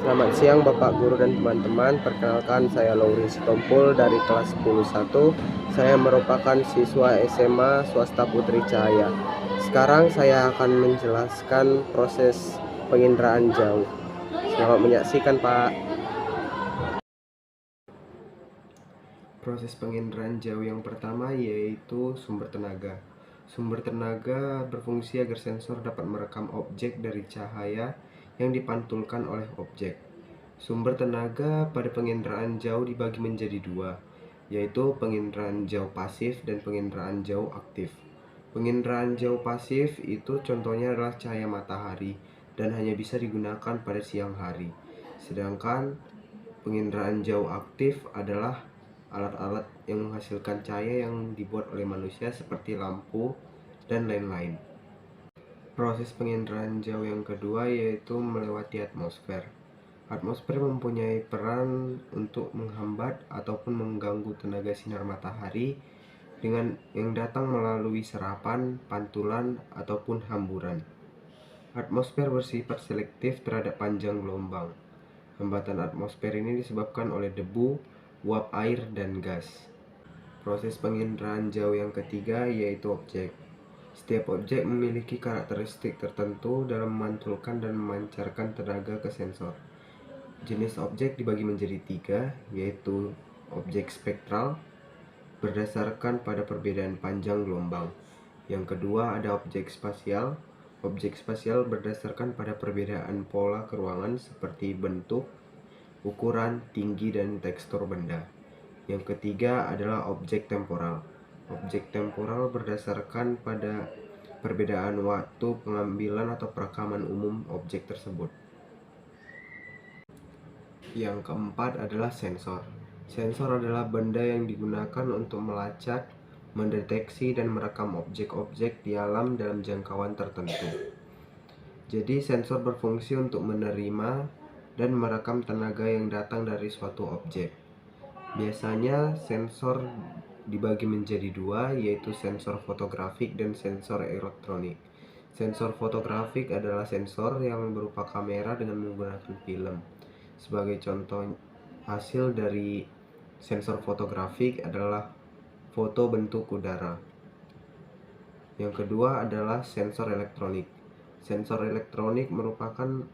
Selamat siang Bapak Guru dan teman-teman. Perkenalkan saya Lauri Sitompul dari kelas 10-1. Saya merupakan siswa SMA Swasta Putri Cahaya. Sekarang saya akan menjelaskan proses penginderaan jauh. Selamat menyaksikan Pak. Proses penginderaan jauh yang pertama yaitu sumber tenaga. Sumber tenaga berfungsi agar sensor dapat merekam objek dari cahaya yang dipantulkan oleh objek. Sumber tenaga pada penginderaan jauh dibagi menjadi dua, yaitu penginderaan jauh pasif dan penginderaan jauh aktif. Penginderaan jauh pasif itu contohnya adalah cahaya matahari dan hanya bisa digunakan pada siang hari. Sedangkan penginderaan jauh aktif adalah alat-alat yang menghasilkan cahaya yang dibuat oleh manusia seperti lampu dan lain-lain. Proses penginderaan jauh yang kedua yaitu melewati atmosfer. Atmosfer mempunyai peran untuk menghambat ataupun mengganggu tenaga sinar matahari dengan yang datang melalui serapan, pantulan, ataupun hamburan. Atmosfer bersifat selektif terhadap panjang gelombang. Hambatan atmosfer ini disebabkan oleh debu, uap air, dan gas. Proses penginderaan jauh yang ketiga yaitu objek. Setiap objek memiliki karakteristik tertentu dalam memantulkan dan memancarkan tenaga ke sensor. Jenis objek dibagi menjadi tiga, yaitu objek spektral berdasarkan pada perbedaan panjang gelombang. Yang kedua ada objek spasial. Objek spasial berdasarkan pada perbedaan pola keruangan seperti bentuk, ukuran, tinggi, dan tekstur benda. Yang ketiga adalah objek temporal. Objek temporal berdasarkan pada perbedaan waktu pengambilan atau perekaman umum objek tersebut. Yang keempat adalah sensor. Sensor adalah benda yang digunakan untuk melacak, mendeteksi, dan merekam objek-objek di alam dalam jangkauan tertentu. Jadi sensor berfungsi untuk menerima dan merekam tenaga yang datang dari suatu objek. Biasanya sensor dibagi menjadi dua, yaitu sensor fotografik dan sensor elektronik. Sensor fotografik adalah sensor yang berupa kamera dengan menggunakan film. Sebagai contoh hasil dari sensor fotografik adalah foto bentuk udara. Yang kedua adalah sensor elektronik. Sensor elektronik merupakan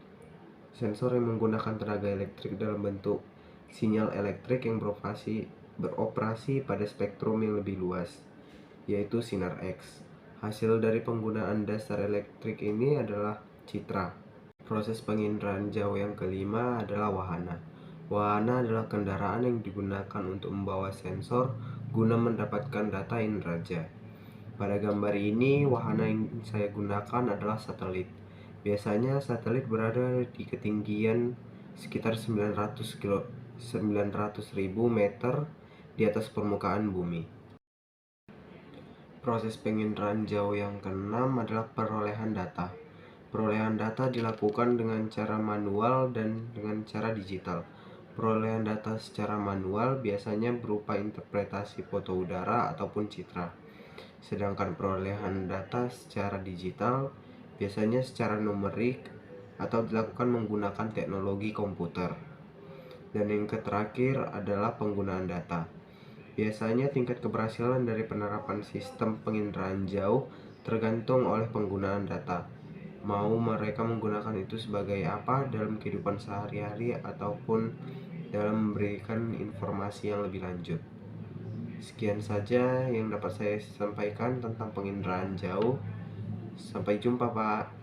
sensor yang menggunakan tenaga elektrik dalam bentuk sinyal elektrik yang beroperasi pada spektrum yang lebih luas, yaitu sinar X. Hasil dari penggunaan dasar elektrik ini adalah citra. Proses penginderaan jauh yang kelima adalah wahana. Wahana adalah kendaraan yang digunakan untuk membawa sensor guna mendapatkan data inderaja. Pada gambar ini, wahana yang saya gunakan adalah satelit. Biasanya satelit berada di ketinggian sekitar 900.000 meter di atas permukaan bumi. Proses penginderaan jauh yang keenam adalah perolehan data. Perolehan data dilakukan dengan cara manual dan dengan cara digital. Perolehan data secara manual biasanya berupa interpretasi foto udara ataupun citra. Sedangkan perolehan data secara digital biasanya secara numerik atau dilakukan menggunakan teknologi komputer. Dan yang terakhir adalah penggunaan data. Biasanya tingkat keberhasilan dari penerapan sistem penginderaan jauh tergantung oleh penggunaan data. Mau mereka menggunakan itu sebagai apa dalam kehidupan sehari-hari ataupun dalam memberikan informasi yang lebih lanjut. Sekian saja yang dapat saya sampaikan tentang penginderaan jauh. Sampai jumpa, Pak.